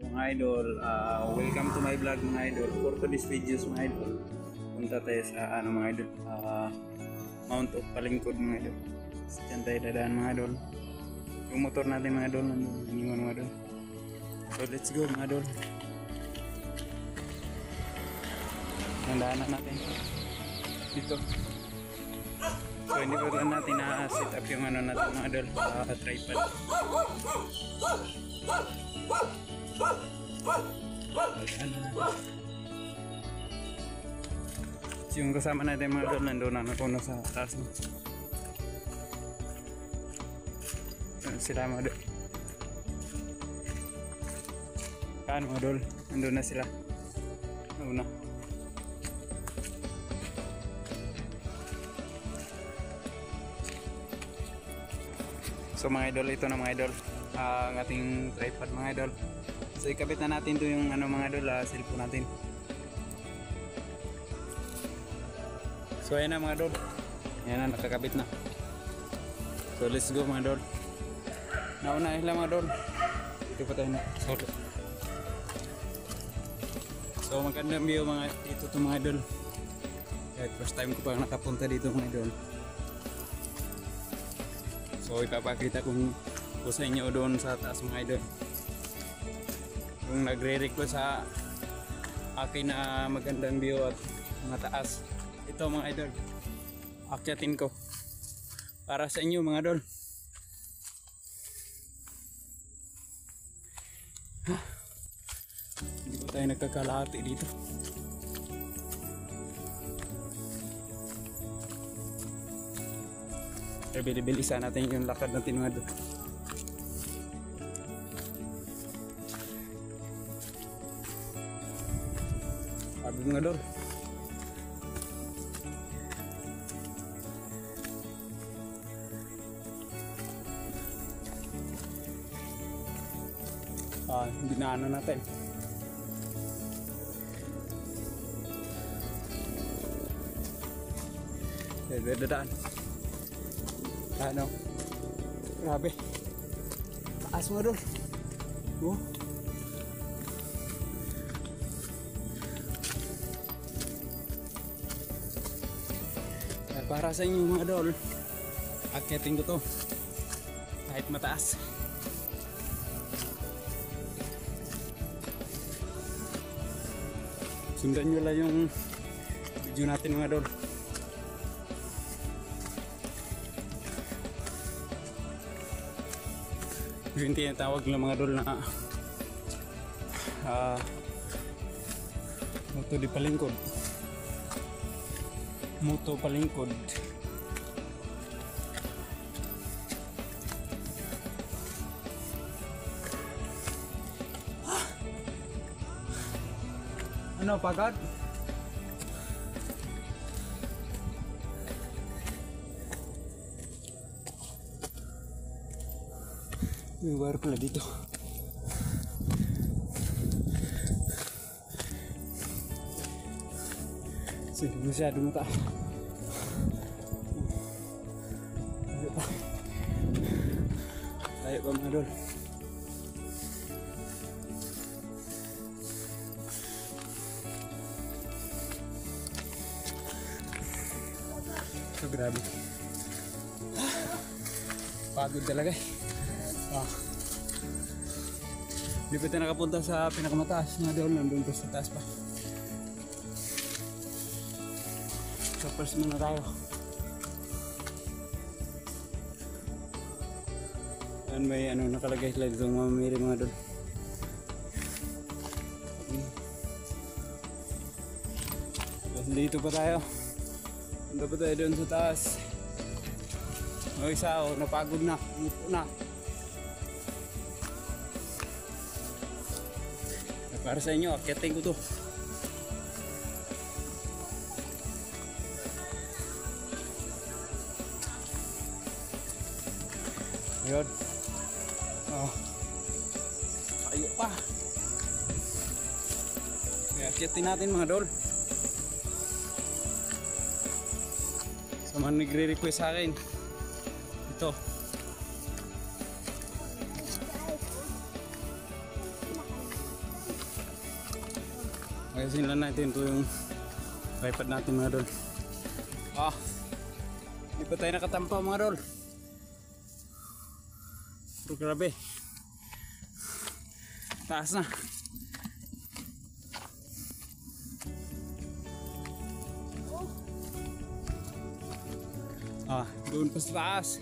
Mga idol, welcome to my vlog mga idol. For today's videos mga idol, punta tayo sa mga idol, Mount of Palingkod mga idol. Diyan tayo dadaan mga idol. Yung motor natin mga idol, iniwan mga idol. So let's go mga idol. Nandaanan natin dito. So hindi pa lang natin na-set up yung natin mga idol, tripod. So, yung kasama natin mga idol nandun na nakuno sa taas mo. Sila mga idol. Kaan mga idol, nandun na sila. Nauna. So mga idol, ito na mga idol, ang ating tripod mga idol. So ikabit na natin to yung mga idol, cellphone natin. So ayan na mga idol, ayan na, nakakabit na. So let's go mga idol. Nauna sila mga idol. Dito pa tayo na. So magandang view mga dito to mga idol. Kahit first time ko pa nakapunta dito mga idol. So ipapakita ko sa inyo doon sa taas mga idol. Yung nagre-request sa akin na magandang view at mataas. Ito mga idol, akyatin ko para sa inyo mga idol. Hindi ko tayo nagkakalahati dito. Bilibilisan natin yung lakad natin mga idol. Sabi mga idol. Hindi na ano natin. Dadaan. Ano? Grabe. Taas mo doon. Oh. Para sa inyo mga idol, akyatin ko to kahit mataas. Sundan nyo lang yung video natin mga idol. Yung tinatawag ng mga idol na Moto di Palingkod. Moto Palingkod. Ano pagod? May wire pala dito. Sige, masyado mata. Tayo pa. Tayo pa mga idol. So grabe. Pagod talaga eh. Hindi pa tayo nakapunta sa pinakamataas na doon, nandun pa sa taas pa. So first muna tayo. Yan may nakalagay sila dito mamamili mga doon. Dito pa tayo. Punta pa tayo doon sa taas. O isa napagod na, umupo na. Para sa inyo, akyatin ko to. Ayun. Ayo pa. Akyatin natin mga idol. Sa mga nagre-request sa akin. Ito. Ayusin lang natin ito yung tripod natin mga idol. Hindi pa tayo nakatampa mga idol. Pero grabe. Taas na. Doon pa sa taas.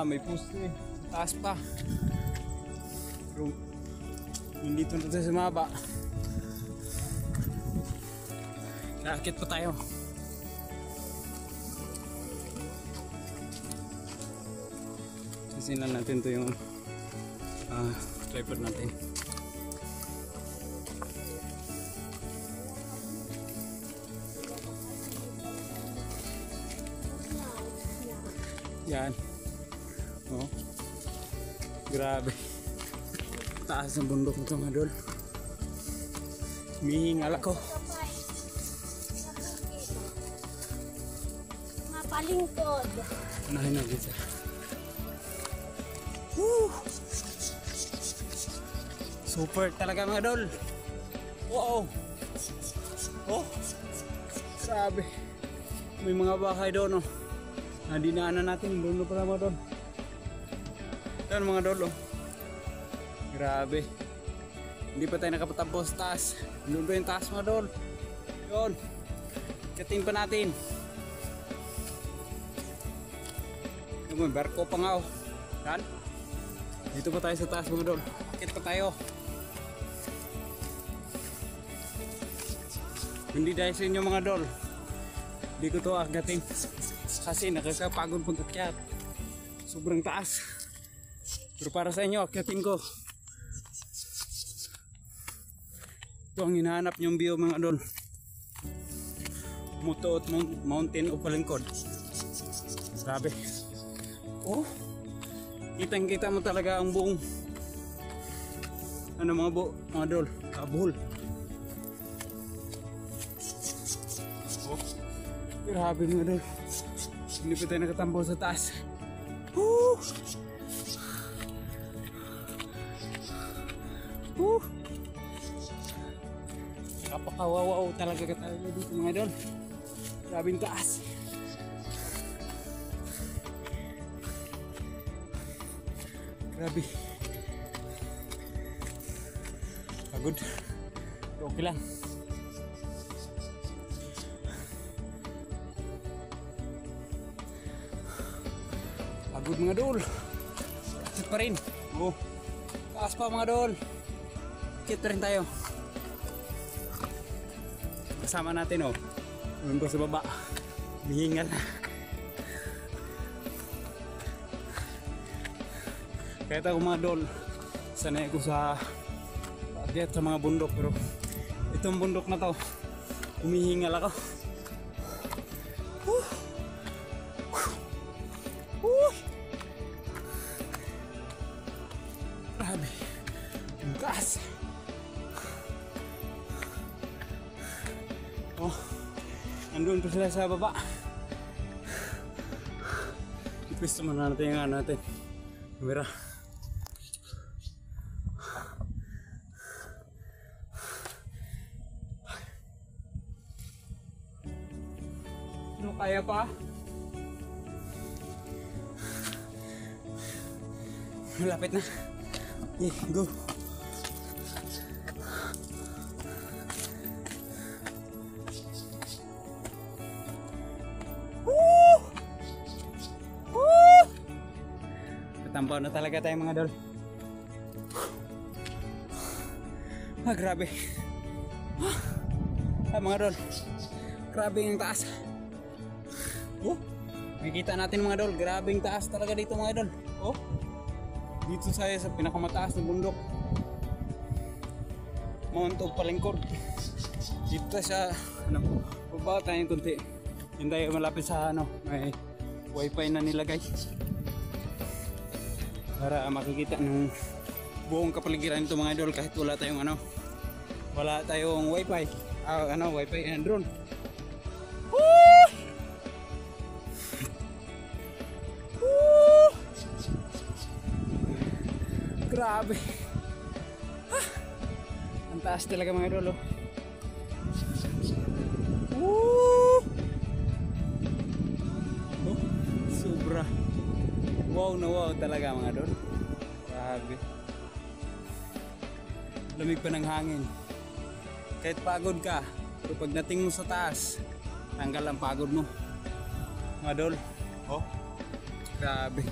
May poste. Taas pa. Pero nandito na tayo sa maba. Nakakit pa tayo. Sisinan natin to yung tripod natin. Yan. Oh. Grabe. Taas ng bundok nito mga idol. Humihingal ako. Mapalingkod. Unahin natin siya. Super talaga mga idol. Wow. Oh. Grabe. May mga bahay doon oh. Dinaanan natin doon pala mga idol. Yan mga idol oh. Grabe. Hindi pa tayo nakapatapos taas. Doon pa yung taas mga idol. Yun. Kating pa natin. May barko pa nga oh. Yan. Dito pa tayo sa taas mga idol. Akit pa tayo. Hindi dahil sa inyo mga idol. Hindi ko to agatin. Kasi nakakapagod pag-akyat. Sobrang taas. Pero para sa inyo, akyatin ko. Ito ang hinahanap niyong view mga idol. Mutuot Mountain o Palengkod. Grabe. Oh. Kitang-kita mo talaga ang buong mga idol. Kabul. Oh. Grabe mga idol. Hindi pa tayo nakatambaw sa taas. Woo! Woo! Kapakawawaw talaga ka tayo dito mga idol. Grabing taas. Grabe. Pagod. Okay lang. Pagod mga idol. Akit pa rin. Oh. Taas pa mga idol. Akit pa rin tayo. Kasama natin oh. Doon pa sa baba. Hihingal na. Kahit ako mga idol, sanay ako sa paakyat sa mga bundok. Pero itong bundok na to, humihingal ako. Grabe. Ang taas. Oh, nandun pa sila sa baba. Ipwisto mo natin yung natin. Kamera. Ano kaya pa? Malapit na. Okay, go. Tampaw na talaga tayo mga idol. Grabe. Mga idol. Grabe yung taas. Makikita natin mga idol. Grabe yung taas talaga dito mga idol. Dito sa pinakamataas ng bundok. Mount of Palengkod. Dito sa baba tayo kunti. Hindi tayo malapit sa may wifi na nilagay. Para makikita ng buong kapaligiran nito mga idol kahit wala tayong wifi. Wifi and drone. Grabe. Ang taas talaga mga idol. wow na wow talaga mga idol. Grabe. Lamig pa ng hangin. Kahit pagod ka, pero pagdating mo sa taas, tanggal ang pagod mo. Mga idol. Oh. Grabe.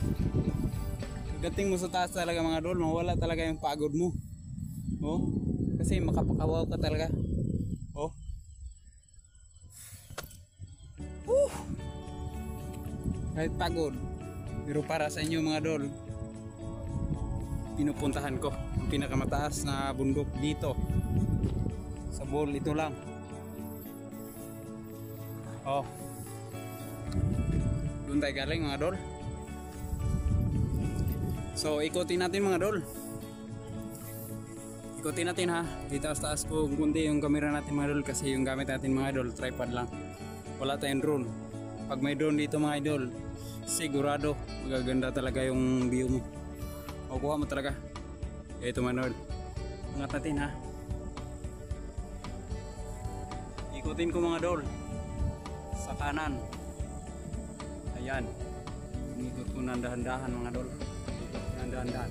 Pagdating mo sa taas talaga mga idol, mawala talaga yung pagod mo. Oh. Kasi makapakawaw ka talaga. Oh. Kahit pagod. Pero para sa inyo mga idol, pinupuntahan ko ang pinakamataas na bundok dito sa Bohol. Ito lang. Oh. Doon tayo galing mga idol. So ikutin natin mga idol. Ikutin natin ha. Dito sa taas ko kunti yung camera natin mga idol, kasi yung gamit natin mga idol tripod lang. Wala tayong drone. Pag may drone dito mga idol, sigurado magaganda talaga yung view mo. Makukuha mo talaga. Ito mga idol. Angat natin ha. Ikutin ko mga idol. Sa kanan. Ayan. Inikot ko ng dahan-dahan mga idol. Dahan-dahan.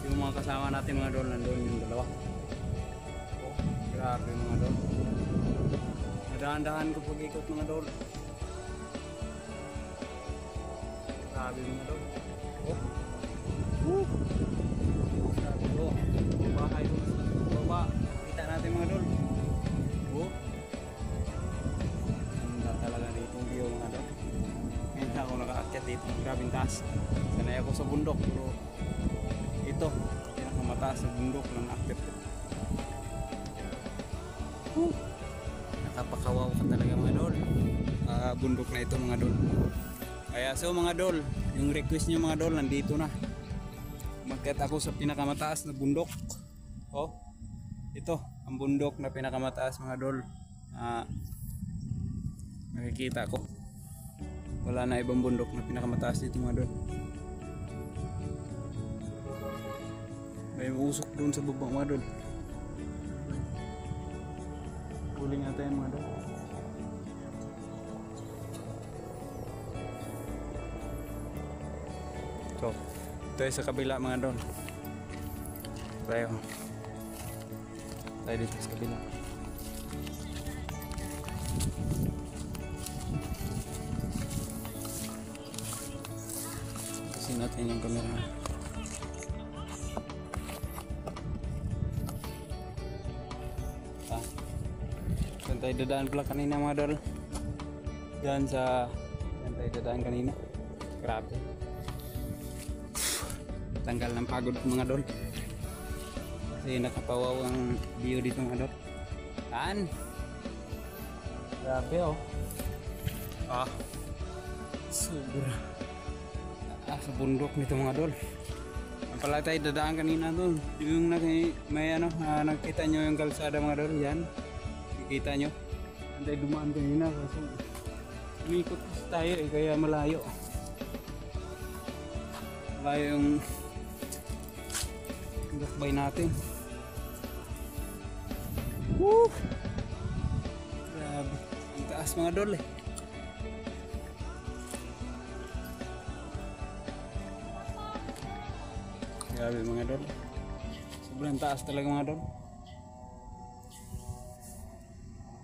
Yung mga kasama natin mga idol, nandun yung dalawa. Oh, grabe mga idol. Dahan-dahan ko pag-ikot mga idol. Grabe mga idol. Oh. Grabe oh. Bahay doon sa baba. Kita natin mga idol. Oh. Ganda talaga dito yung view mga idol. Ngayon ako nakaakyat dito. Grabing taas. Sanay ako sa bundok, pero ito pinakamataas na bundok ng akit ko. Nakapakawaw ka talaga mga idol. Bundok na ito mga idol. Kaya so mga idol, yung request nyo mga idol, nandito na. Magkita ako sa pinakamataas na bundok. Oh, ito ang bundok na pinakamataas mga idol. Nakikita ko. Wala na ibang bundok na pinakamataas dito mga idol. May usok doon sa baba mga idol. Huling natin yan mga idol. So, ito ay sa kabila mga idol. Tayo dito sa kabila. Kasi natin yung camera. Saan tayo dadaan pala kanina mga idol? Diyan saan tayo dadaan kanina. Grabe. Tanggal ng pagod mga idol. Kasi nakapawaw ang view dito mga idol. Saan? Grabe oh. Sobra. Sa bundok nito mga idol. Ang pala tayo dadaan kanina doon. Yung may nakita nyo yung kalsada mga idol. Yan. Kita nyo, anday dumaan kanina kasi umikot tayo kaya malayo yung lakbay natin. Woo! Grabe, ang taas mga idol eh. Grabe mga idol, sobrang taas talaga mga idol.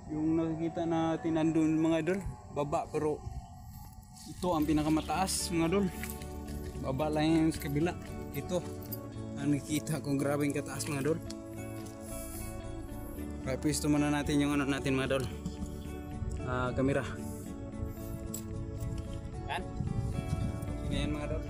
Yung nakikita natin nandun mga idol, baba, pero ito ang pinakamataas mga idol. Baba lang yung sa kabila. Ito ang nakikita kung grabe yung kataas mga idol. Kaya pwesto muna natin yung natin mga idol, kamera. Yan. Ganyan mga idol.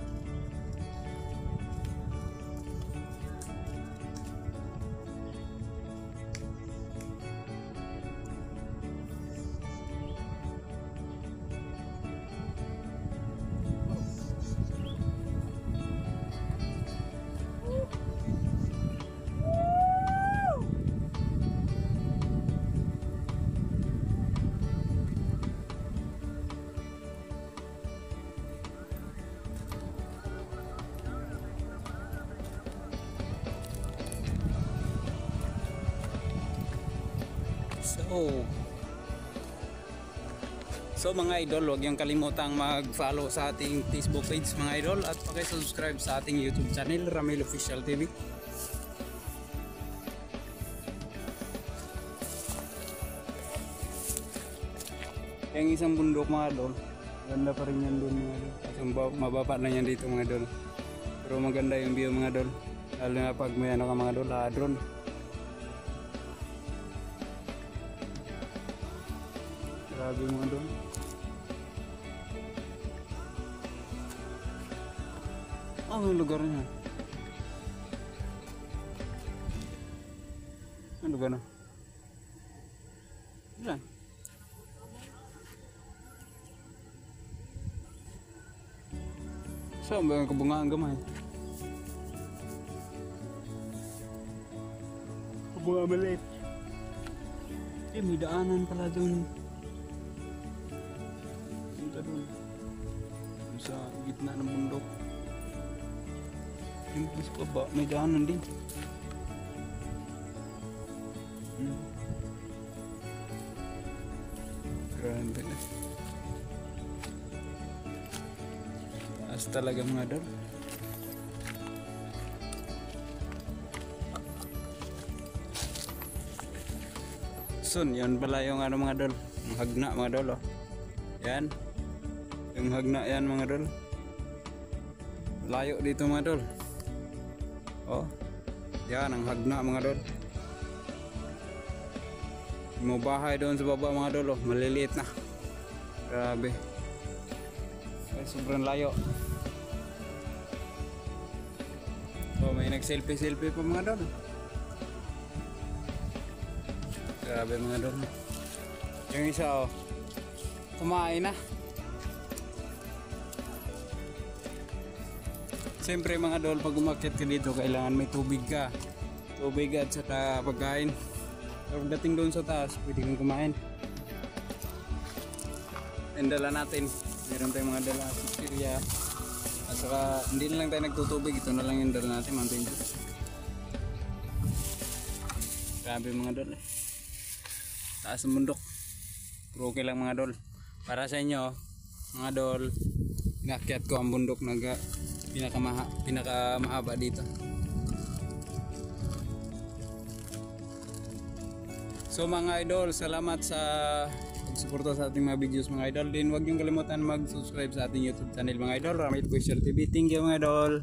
So So mga idol, huwag niyong kalimutang mag-follow sa ating Facebook page mga idol, at paki-subscribe sa ating YouTube channel, Ramil Official TV. Yung isang bundok mga idol, ganda pa rin yan doon mga idol. Kasi mababa na yan dito mga idol. Pero maganda yung view mga idol. Lalo na pag may ano ka mga idol, drone. Grabe mga idol. Ang lugar niya. Ang lugar na. Diyan. Saan ba yung kabungaan gamay? Kabungaan maliit. May daanan pala doon. Punta doon. Sa gitna ng bundok. Yung mas baba, may daanan din. Grabe na. Taas talaga mga idol. Sun, yan pala yung ano mga idol. Yung hagna mga idol. Oh. Yan. Yung hagna yan mga idol. Layo dito mga idol. Oh. Yan ang hagna mga idol. Yung bahay doon sa baba mga idol. Oh. Maliliit na. Grabe. Ay, sobrang layo. Oh, may nag-selfie pa mga idol. Grabe mga idol. Yung isa oh, kumain na. Siyempre mga idol, pag umakyat ka dito kailangan may tubig ka. Tubig at saka pagkain. Pagdating doon sa taas, pwede kang kumain. And dala natin. Meron tayong mga dala sa Syria. At saka hindi na lang tayo nagtutubig. Ito na lang yung dala natin, Mountain Dew. Grabe mga idol. Taas ng bundok. Pero okay lang mga idol. Para sa inyo mga idol, inakyat ko ang bundok na pinakamahaba dito. So mga idol, salamat sa pagsuporta sa ating mga videos mga idol. Din huwag niyong kalimutan mag-subscribe sa ating YouTube channel mga idol, Ramil Official TV. Thank you mga idol.